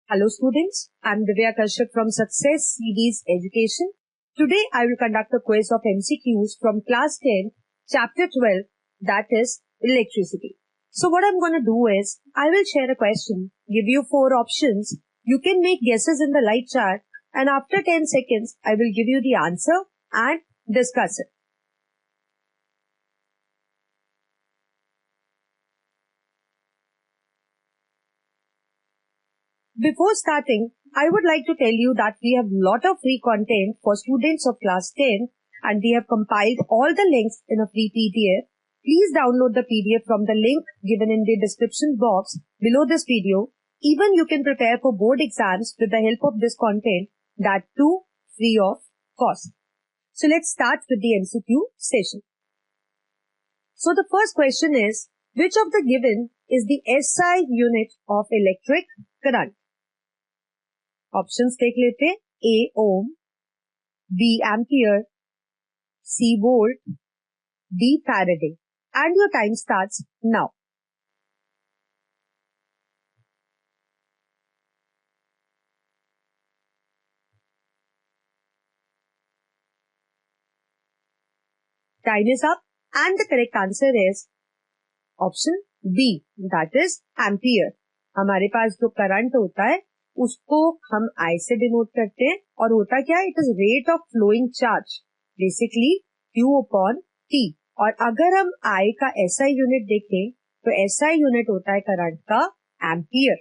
Hello students, I'm Divya Kashyap from Success Series Education. Today I will conduct a quiz of MCQs from class 10, chapter 12, that is electricity. So what I'm going to do is, I will share a question, give you 4 options. You can make guesses in the live chat and after 10 seconds, I will give you the answer and discuss it. Before starting, I would like to tell you that we have lot of free content for students of class 10 and we have compiled all the links in a free PDF. Please download the PDF from the link given in the description box below this video. Even you can prepare for board exams with the help of this content, that too free of cost. So let's start with the MCQ session. So the first question is, which of the given is the SI unit of electric current? Options देख लेते हैं. A ohm, B ampere, C volt, D Faraday. And your time starts now. Time is up and the correct answer is option B, that is ampere. हमारे पास जो current होता है उसको हम आई से डिनोट करते हैं और होता क्या है, it is rate of flowing charge, basically Q upon T. और अगर हम आई का SI यूनिट देखें तो SI यूनिट होता है करंट का ampere.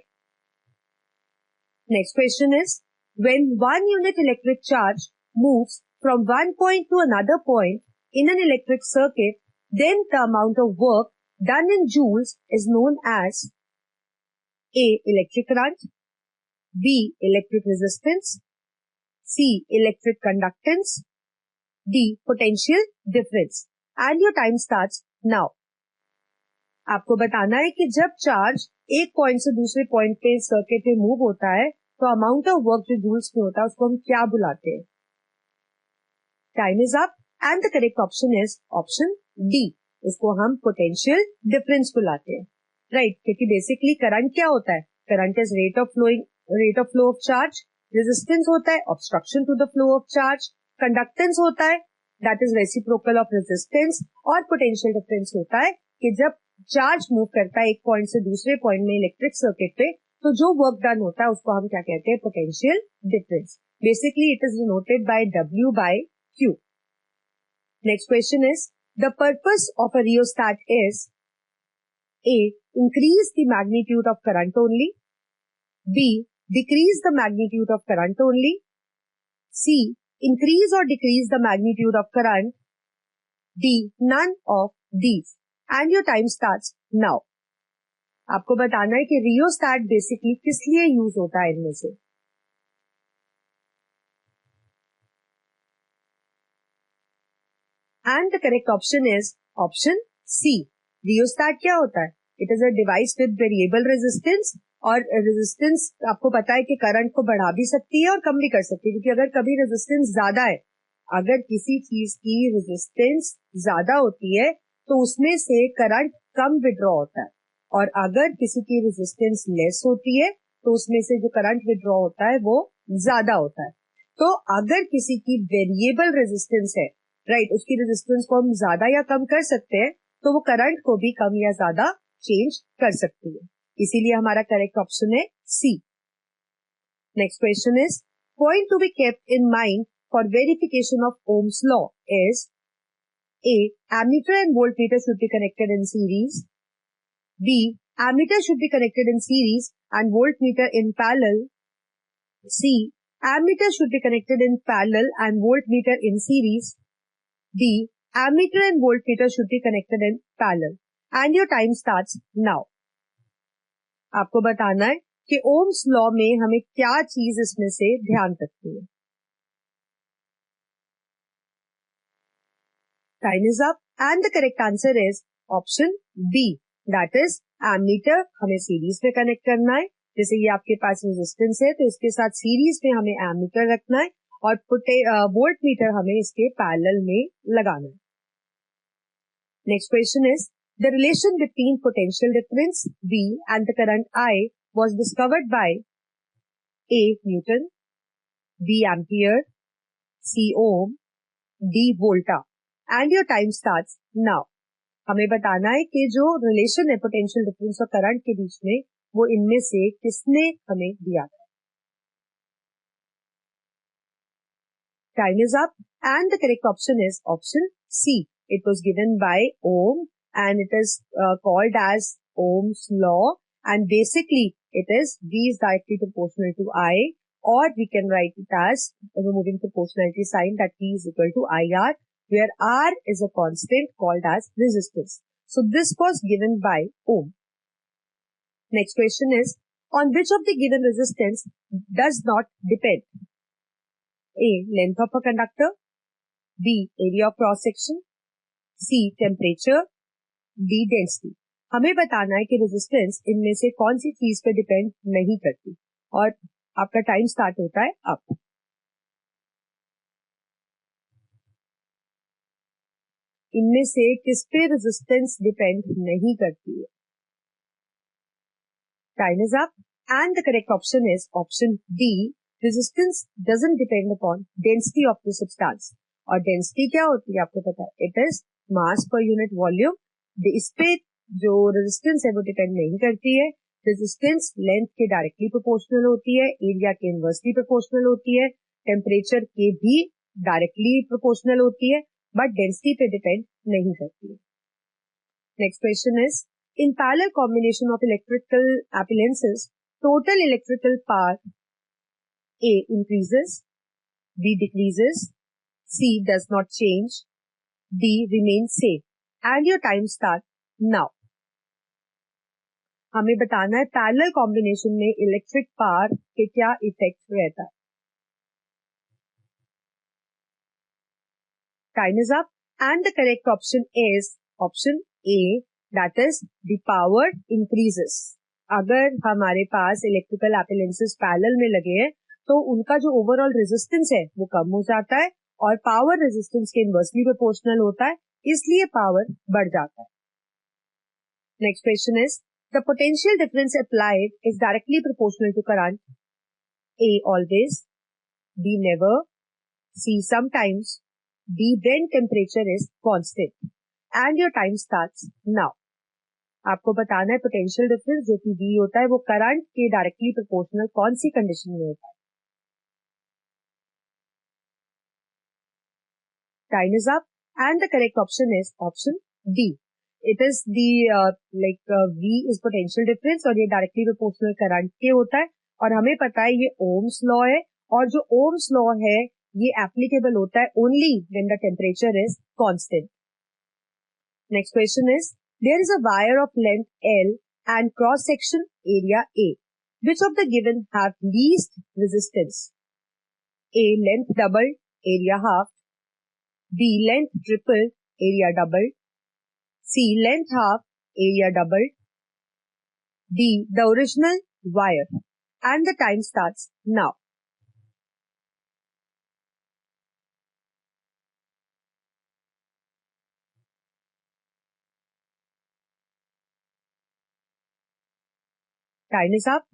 Next question is, when one unit electric charge moves from one point to another point in an electric circuit, then the amount of work done in joules is known as A, electric current, B, electric resistance, C, electric conductance, D, potential difference. And your time starts now. आपको बताना है कि जब charge एक point से दूसरे point पे circuit में मूव होता है तो अमाउंट ऑफ वर्क जो जूल्स में होता है उसको हम क्या बुलाते हैं. Time is up and the correct option is option D. इसको हम पोटेंशियल डिफरेंस बुलाते हैं. राइट, क्योंकि बेसिकली करंट क्या होता है, current is rate of flow of charge, resistance होता है obstruction to the flow of charge, conductance होता है that is reciprocal of resistance, और पोटेंशियल डिफरेंस होता है कि जब चार्ज मूव करता है एक पॉइंट से दूसरे पॉइंट में इलेक्ट्रिक सर्किट पे तो जो वर्क डन होता है उसको हम क्या कहते हैं, potential difference. Basically it is denoted by W by Q. Next question is, the purpose of a rheostat is A, increase the magnitude of current only, B, decrease the magnitude of current only, C, increase or decrease the magnitude of current, D, none of these. And your time starts now. आपको बताना है कि rheostat basically किस लिए use होता है इनमें से. And the correct option is option C. Rheostat क्या होता है, it is a device with variable resistance. और रेजिस्टेंस आपको पता है कि करंट को बढ़ा भी सकती है और कम भी कर सकती है, क्योंकि अगर कभी रेजिस्टेंस ज्यादा है, अगर किसी चीज की रेजिस्टेंस ज्यादा होती है तो उसमें से करंट कम विड्रॉ होता है, और अगर किसी की रेजिस्टेंस लेस होती है तो उसमें से जो करंट विड्रॉ होता है वो ज्यादा होता है. तो अगर किसी की वेरिएबल रेजिस्टेंस है, राइट, उसकी रेजिस्टेंस को हम ज्यादा या कम कर सकते हैं तो वो करंट को भी कम या ज्यादा चेंज कर सकती है. इसीलिए हमारा करेक्ट ऑप्शन है C. Next question is, point to be kept in mind for verification of Ohm's law is A, ammeter and voltmeter should be connected in series, B, ammeter should be connected in series and voltmeter in parallel, C, ammeter should be connected in parallel and voltmeter in series, D, ammeter and voltmeter should be connected in parallel. And your time starts now. आपको बताना है कि Ohm's law में हमें क्या चीज इसमें से ध्यान रखनी है. Time is up and the correct answer is option B, that is ammeter हमें सीरीज में कनेक्ट करना है. जैसे ये आपके पास रेजिस्टेंस है तो इसके साथ सीरीज में हमें एमीटर रखना है और वोल्ट मीटर हमें इसके पैरेलल में लगाना है. Next question is, The relation between potential difference V and the current I was discovered by A Newton, B ampere, C Ohm, D Volta and your time starts now. हमें बताना है कि जो रिलेशन है potential difference और current के बीच में वो इनमें से किसने हमें दिया था। Time is up and the correct option is option C. It was given by Ohm and it is called as Ohm's law and basically it is V is directly proportional to I, or we can write it as removing proportionality sign that V is equal to IR, where R is a constant called as resistance. So this was given by Ohm. Next question is, on which of the given resistance does not depend? A. Length of a conductor, B. Area of cross section, C. Temperature, D. Density. हमें बताना है कि resistance इनमें से कौन सी चीज पे depend नहीं करती और आपका टाइम स्टार्ट होता है अब। इनमें से किस पे रेजिस्टेंस डिपेंड नहीं करती है। Time is up and the correct option is option D. Resistance doesn't depend upon density of the substance. और डेंसिटी क्या होती है आपको पता है, it is mass per unit volume. इस पे जो रेजिस्टेंस है वो डिपेंड नहीं करती है। रेजिस्टेंस लेंथ के डायरेक्टली प्रोपोर्शनल होती है, एरिया के इनवर्सली प्रोपोर्शनल होती है, टेम्परेचर के भी डायरेक्टली प्रोपोर्शनल होती है, बट डेंसिटी पे डिपेंड नहीं करती है। Next question is, in parallel combination of electrical appliances, total electrical power A increases, B decreases, C does not change, D remains same, and your time start now. हमें बताना है parallel combination में electric power के क्या effect रहता है। Time is up and the correct option is option A, that is the power increases. अगर हमारे पास इलेक्ट्रिकल एप्लायंसेस पैरेलल में लगे हैं तो उनका जो ओवरऑल रेजिस्टेंस है वो कम हो जाता है और पावर रेजिस्टेंस के इनवर्सली प्रोपोर्शनल होता है, इसलिए पावर बढ़ जाता है। Next question is, the potential difference applied is directly proportional to current. A always, B never, C sometimes, D when temperature is constant. And your time starts now. आपको बताना है potential difference जो कि V होता है वो current के directly proportional कौन सी कंडीशन में होता है। Time is up and the correct option is option D. It is the V is potential difference और ये डायरेक्टली प्रोपोर्शनल करंट के होता है और हमें पता है ये ओम्स लॉ है और जो ओम्स लॉ है ये एप्लीकेबल होता है only when the temperature is constant. Next question is, there is a wire of length L and cross section area A. Which of the given have least resistance? A length doubled, area half, B length tripled, area doubled, C length half, area doubled, D the original wire, and the time starts now. Time is up.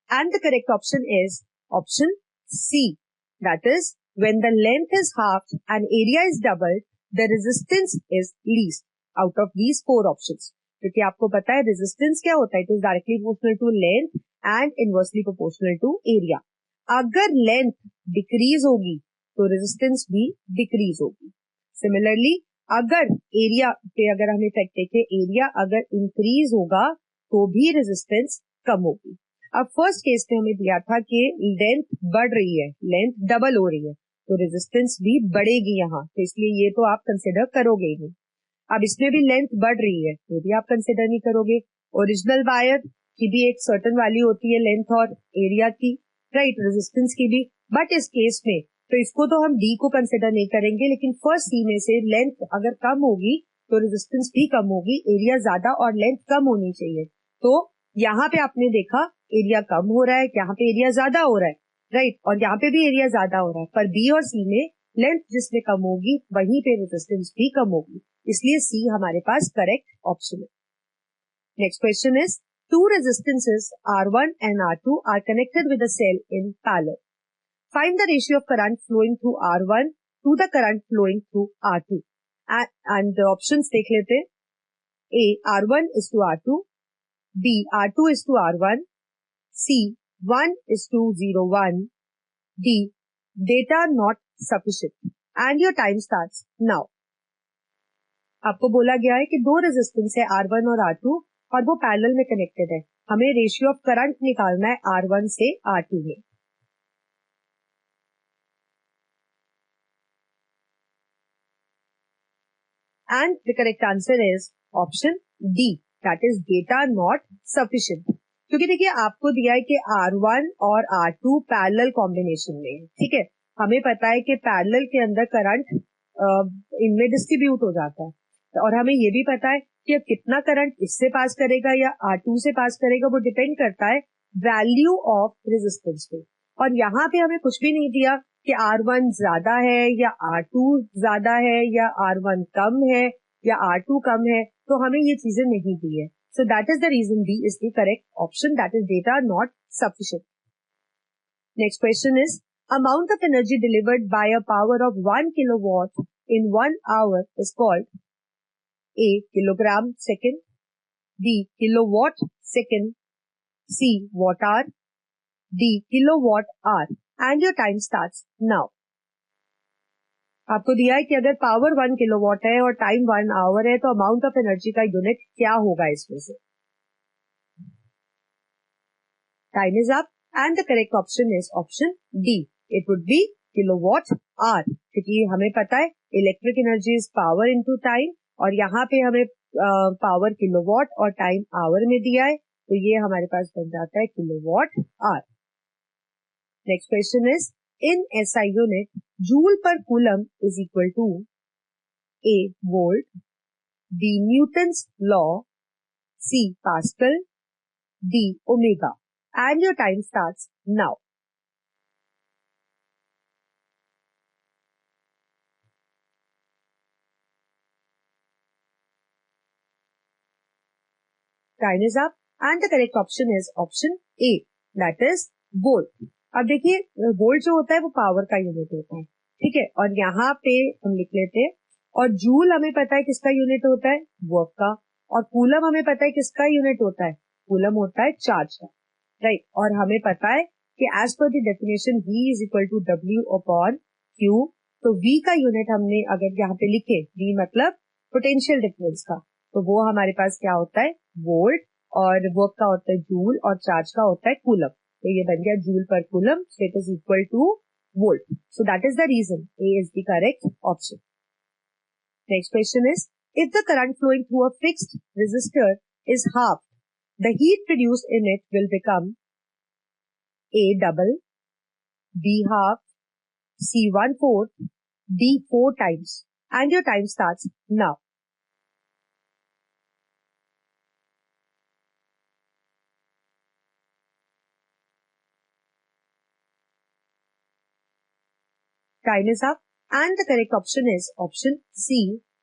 And the correct option is option C. That is, when the length is halved and area is doubled, the resistance is least out of these four options. क्योंकि आपको पता है resistance क्या होता है, it is directly proportional to length and inversely proportional to area. अगर length decrease होगी तो रेजिस्टेंस भी डिक्रीज होगी। सिमिलरली अगर एरिया पे अगर हम इफेक्ट देखें, एरिया अगर इंक्रीज होगा तो भी रेजिस्टेंस कम होगी। अब फर्स्ट केस में हमें दिया था कि लेंथ बढ़ रही है, लेंथ डबल हो रही है तो रेजिस्टेंस भी बढ़ेगी यहाँ, तो इसलिए ये तो आप कंसिडर करोगे ही नहीं। अब इसमें भी लेंथ बढ़ रही है तो भी आप कंसिडर नहीं करोगे। ओरिजिनल वायर की भी एक सर्टेन वैल्यू होती है लेंथ और एरिया की, राइट, रेजिस्टेंस की भी, बट इस केस में तो इसको तो हम डी को कंसिडर नहीं करेंगे, लेकिन फर्स्ट सी में से लेंथ अगर कम होगी तो रेजिस्टेंस भी कम होगी, एरिया ज्यादा और लेंथ कम होनी चाहिए। तो यहाँ पे आपने देखा एरिया कम हो रहा है, यहाँ पे एरिया ज्यादा हो रहा है, राइट, और यहाँ पे भी एरिया ज्यादा हो रहा है, पर बी और सी में लेंथ जिसमें कम होगी वहीं पे रेजिस्टेंस भी कम होगी, इसलिए सी हमारे पास करेक्ट ऑप्शन है. Next question is two resistances R1 and R2 are connected with a cell in parallel. Find the ratio of current flowing through R1 to the current flowing through R2. And the options देख लेते हैं. A, R1 is to R2. B, R2 is to R1. C, 1 is to 0, 1. D, data not sufficient. And your time starts now. आपको बोला गया है कि दो resistance है R1 और R2 और वो पैरेलल में कनेक्टेड है. हमें रेशियो ऑफ करंट निकालना है R1 से R2 में. And the correct answer is option D, that is data not sufficient. क्योंकि देखिए आपको दिया है कि R1 और R2 पैरेलल कॉम्बिनेशन में, ठीक है. हमें पता है कि पैरेलल के अंदर करंट इनमें डिस्ट्रीब्यूट हो जाता है, और हमें ये भी पता है कि अब कितना करंट इससे पास करेगा या R2 से पास करेगा वो डिपेंड करता है वैल्यू ऑफ रेजिस्टेंस पे. और यहाँ पे हमें कुछ भी नहीं दिया कि R1 ज्यादा है या R2 ज्यादा है या R1 कम है या R2 कम है, तो हमें ये चीजें नहीं दी है. So that is the reason B is the correct option, that is data not sufficient. Next question is, amount of energy delivered by a power of 1 kilowatt in 1 hour is called A, kilogram second, B, kilowatt second, C, watt hour, D, kilowatt hour. And your time starts now. आपको दिया है कि अगर power 1 kilowatt है और time 1 our है तो amount of energy का यूनिट क्या होगा इसमें से. Time is up and the correct option is option D, it would B kilowatt hour. क्योंकि हमें पता है electric energy is power into time, और यहाँ पे हमें पावर किलोवाट और टाइम आवर में दिया है, तो ये हमारे पास बन जाता है kilowatt hour. Next question is, in SI unit, joule per coulomb is equal to A, volt, B, Newton's law, C, Pascal, D, omega. And your time starts now. Time is up and the correct option is option A, that is volt. अब देखिए volt जो होता है वो power का unit होता है, ठीक है. और यहाँ पे हम लिख लेते हैं, और जूल हमें पता है किसका यूनिट होता है, वर्क का. और कूलम हमें पता है किसका यूनिट होता है, कूलम होता है चार्ज का, राइट. और हमें पता है कि एज पर the definition V is equal to W upon Q. तो V का यूनिट हमने अगर यहाँ पे लिखे, V मतलब पोटेंशियल डिफरेंस का, तो वो हमारे पास क्या होता है, वोल्ट. और वर्क का होता है जूल और चार्ज का होता है कूलम. तो ये बन गया जूल पर coulomb, so it is equal to volt. So that is the reason A is the correct option. Next question is, if the current flowing through a fixed resistor is half, the heat produced in it will become A, double, B, half, C, 1/4, D, 4 times. And your time starts now. Time is up and the correct option is option C.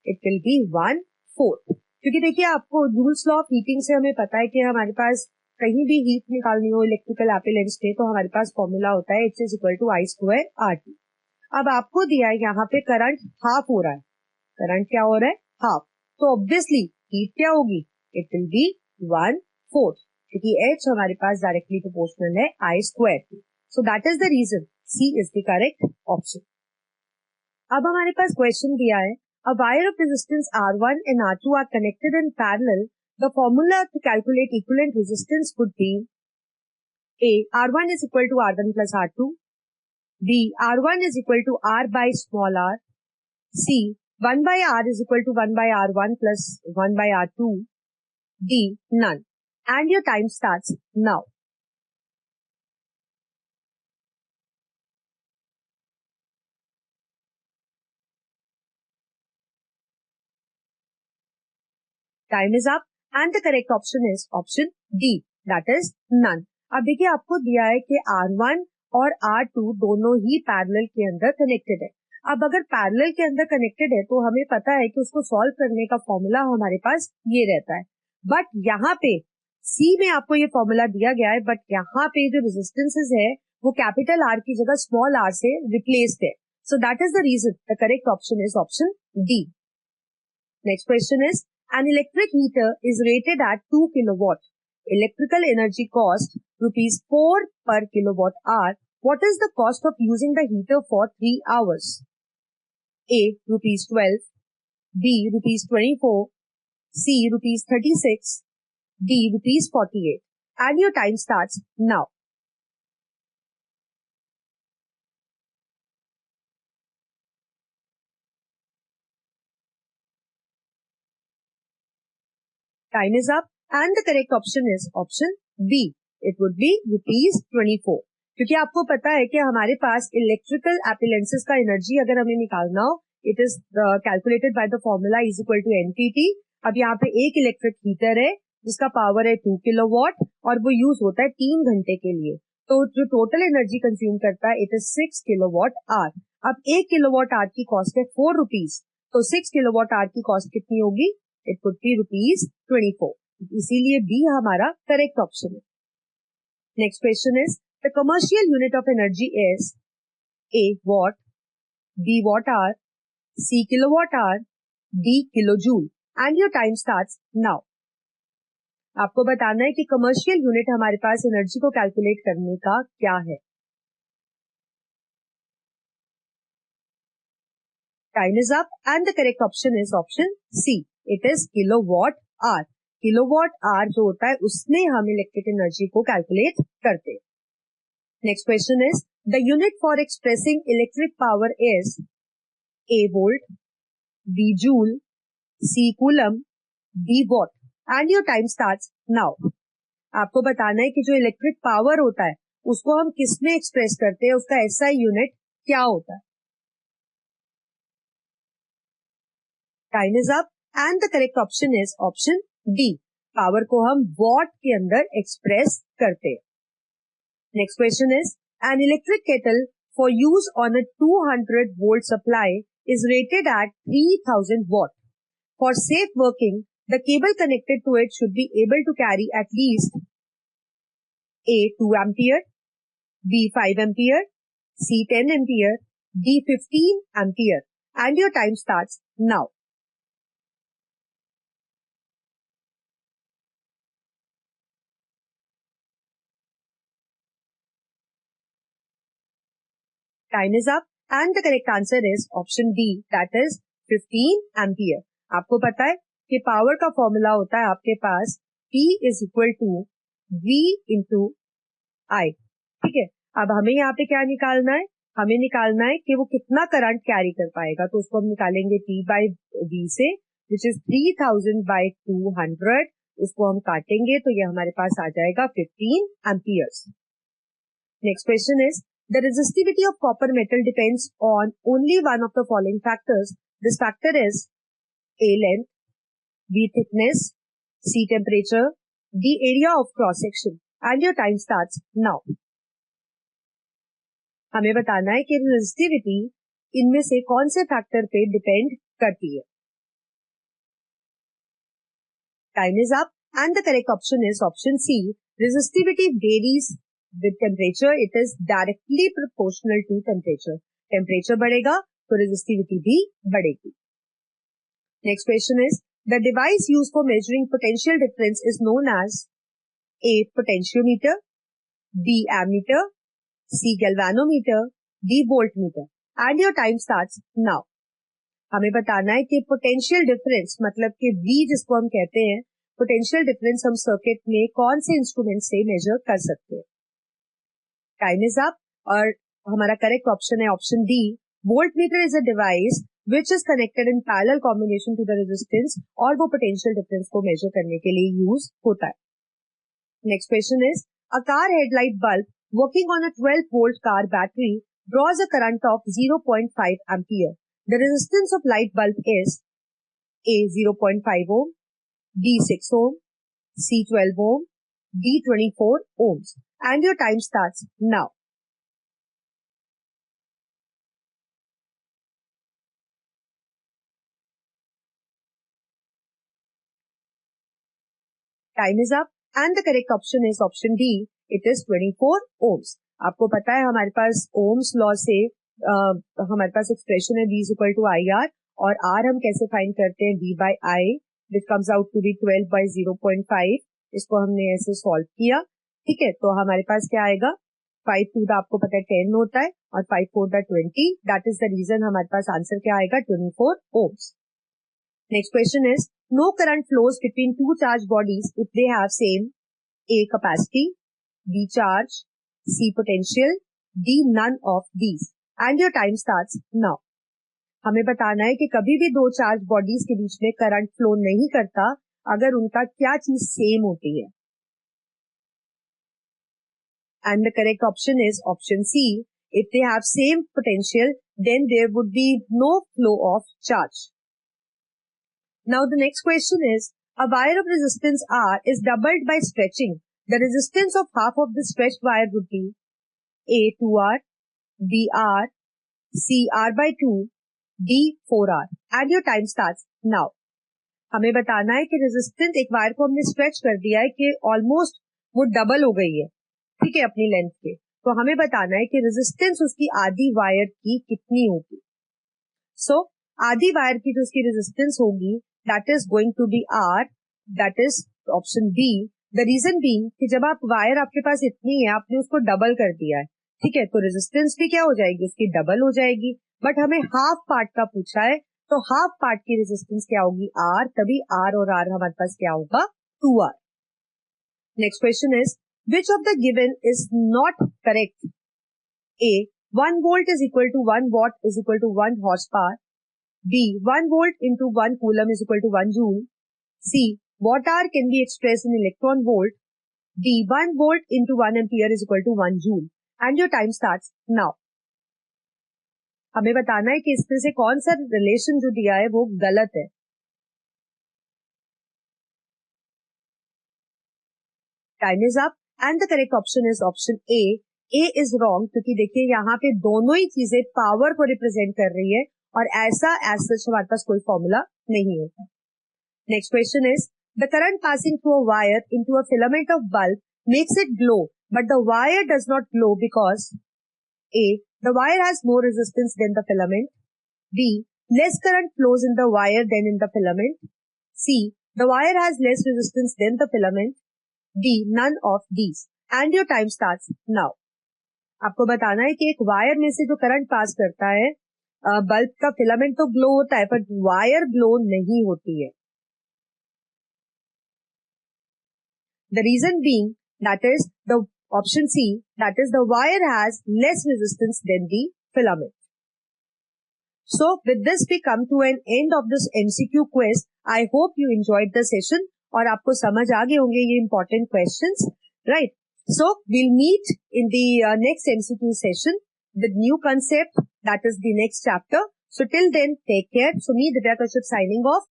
It will be 1/4. क्योंकि देखिए आपको joules law of heating से हमें पता है कि हमारे पास कहीं भी हीट निकालनी हो इलेक्ट्रिकल एप्लायंस पे तो हमारे पास फॉर्मूला होता है H is equal to I square RT. अब आपको दिया है यहाँ पे करंट हाफ हो रहा है, करंट क्या हो रहा है, हाफ. तो ऑब्वियसली हीट क्या होगी, इट विल बी 1/4, क्योंकि H हमारे पास डायरेक्टली प्रोपोर्शनल है I square. So that is the reason C is the correct option. अब हमारे पास क्वेश्चन दिया है, a wire of resistance R1 and R2 are connected in parallel. The formula to calculate equivalent resistance would be A, R1 is equal to R1 plus R2. B, R1 is equal to R by small r. C, 1 by R is equal to 1 by R1 plus 1 by R2. D, none. And your time starts now. Time is up and the correct option is option D, that is none. अब देखिए आपको दिया है कि R1 और R2 दोनों ही parallel के अंदर कनेक्टेड है. अब अगर पैरेलल के अंदर कनेक्टेड है तो हमें पता है कि उसको सॉल्व करने का फॉर्मूला हमारे पास ये रहता है, बट यहाँ पे सी में आपको ये फॉर्मूला दिया गया है, बट यहाँ पे जो रेजिस्टेंसेस है वो कैपिटल आर की जगह स्मॉल आर से रिप्लेस्ड है. So that is the reason the correct option is option D. Next question is, an electric heater is rated at 2 kilowatt. Electrical energy cost rupees 4 per kilowatt hour. What is the cost of using the heater for 3 hours? A. Rupees 12. B. Rupees 24. C. Rupees 36. D. Rupees 48. And your time starts now. Time is up and the correct option is option B. It would be rupees 24. क्योंकि आपको पता है कि हमारे पास electrical appliances का energy अगर हमें निकालना हो, it is calculated by the formula is equal to एनटीटी. अब यहाँ पे एक इलेक्ट्रिक हीटर है जिसका पावर है 2 किलोवाट और वो यूज होता है 3 घंटे के लिए. तो जो टोटल एनर्जी कंज्यूम करता है इट इज 6 किलोवाट आवर. अब 1 किलोवाट आवर की कॉस्ट है 4 रुपीज, तो 6 किलोवाट आवर की कॉस्ट कितनी होगी? It would be rupees 24. इसीलिए बी हमारा करेक्ट ऑप्शन है. Next question is, the commercial unit of energy is A watt, B watt hour, C kilowatt hour, D kilo joule. And your time starts now. आपको बताना है कि commercial unit हमारे पास energy को calculate करने का क्या है. Time is up and the correct option is option C. It is kilowatt hour. Kilowatt hour जो होता है उसमें हम इलेक्ट्रिक एनर्जी को कैलकुलेट करते हैं. Next question is, the unit for expressing electric power is A volt, B joule, C coulomb, D watt. And your time starts now. आपको बताना है कि जो इलेक्ट्रिक पावर होता है उसको हम किस में एक्सप्रेस करते हैं, उसका एसआई यूनिट क्या होता है. Time is up and the correct option is option D. Power को हम वॉट के अंदर एक्सप्रेस करते हैं. Next question is, an electric kettle for use on a 200 volt supply is rated eight 3000 what. For safe working the cable connected to it should be able to carry at least A 2 ampere, B 5 ampere, C 10 ampere, D 15 ampere. And your time starts now. Time is up and the correct answer is option D, that is 15 ampere. आपको पता है कि power का formula होता है आपके पास P is equal to V into I. ठीक है, अब हमें यहाँ पे क्या निकालना है? हमें निकालना है कि वो कितना करंट कैरी कर पाएगा. तो उसको हम निकालेंगे P बाई V से, विच इज 3000 बाई 200. इसको हम काटेंगे तो ये हमारे पास आ जाएगा 15 amperes. Next question is, the resistivity of copper metal depends on only one of the following factors. This factor is A length, B thickness, C temperature, D area of cross section. And your time starts now. हमें बताना है कि resistivity इनमें से कौन से factor पे depend करती है. Time is up and the correct option is option C. Resistivity varies with temperature. It is directly proportional to temperature. Temperature बढ़ेगा तो रेजिस्टिविटी भी बढ़ेगी. Next question is, the device used for measuring potential difference is known as A potentiometer, B ammeter, C galvanometer, D voltmeter. And your time starts now. हमें बताना है कि potential difference मतलब कि V जिसको हम कहते हैं, पोटेंशियल डिफरेंस हम सर्किट में कौन से इंस्ट्रूमेंट से मेजर कर सकते हैं. टाइम इज अप और हमारा करेक्ट ऑप्शन है option D. Voltmeter is a device which is connected in parallel combination to the resistance और वो potential difference को measure करने के लिए use होता है. Next question is, a car headlight bulb working on a 12 volt car battery draws a current of 0.5 ampere. The resistance of light bulb is A 0.5 ohm, B 6 ohm, C 12 ohm, D 24 ohms. And your time starts now. Time is up and the correct option is option D. It is 24 ohms. आपको पता है हमारे पास ohms law से हमारे पास expression है V is equal to IR और R हम कैसे फाइंड करते हैं V by I which comes out to be 12 by 0.5. इसको हमने ऐसे सॉल्व किया. ठीक है, तो हमारे पास क्या आएगा 5 to the आपको पता है 10 होता है और 5 4 the 20. That is the reason हमारे पास आंसर क्या आएगा 24 ohms. Next question is no current flows between two charged bodies if they have same A capacity, B charge, C potential, D none of these. And your time starts now. हमें बताना है कि कभी भी दो charge bodies के बीच में current flow नहीं करता अगर उनका क्या चीज सेम होती है. And the correct option is option C. If they have same potential, then there would be no flow of charge. Now the next question is, a wire of resistance R is doubled by stretching. The resistance of half of the stretched wire would be A 2R, B R, C R by 2, D 4R. And your time starts now. हमें बताना है कि resistance एक wire को हमने stretch कर दिया है कि ऑलमोस्ट वो डबल हो गई है, ठीक है, अपनी लेंथ के. तो हमें बताना है कि रेजिस्टेंस उसकी आधी वायर की कितनी होगी. सो आधी वायर की जो उसकी रेजिस्टेंस होगी that is going to be R. That is option B. The reason being कि जब आप वायर आपके पास इतनी है आपने उसको डबल कर दिया है, ठीक है, तो रेजिस्टेंस भी क्या हो जाएगी उसकी डबल हो जाएगी. बट हमें हाफ पार्ट का पूछा है तो हाफ पार्ट की रेजिस्टेंस क्या होगी आर. तभी आर और आर हमारे पास क्या होगा 2R. Next question is which of the given is not correct? A 1 volt is equal to 1 watt is equal to 1 horsepower. B 1 volt into 1 coulomb is equal to 1 joule. C watt hour can be expressed in electron volt. D 1 volt into 1 ampere is equal to 1 joule. And your time starts now. हमें बताना है कि इसमें से कौन सा relation जो दिया है वो गलत है. Time is up and the correct option is option A. A is wrong क्योंकि देखिए यहाँ पे दोनों ही चीजें पावर को रिप्रेजेंट कर रही है और ऐसा एज सच हमारे पास कोई फॉर्मूला नहीं होता. Next question is the current passing through a wire into a filament of bulb makes it glow but the wire does not glow because A. The wire has more resistance than the filament. B. Less current flows in the wire than in the filament. C. The wire has less resistance than the filament. D. None of these. And your time starts now. आपको बताना है कि एक wire में से जो current pass करता है बल्ब का फिलामेंट तो ग्लो होता है पर वायर ग्लो नहीं होती है. The reason being that is the option C, that is the wire has less resistance than the filament. So with this we come to an end of this MCQ quiz. I hope you enjoyed the session और आपको समझ आ गए होंगे ये important questions, right? So we'll meet in the next MCQ session with new concept, that is the next chapter. So till then, take care. So me, Divya Kashyap, signing off.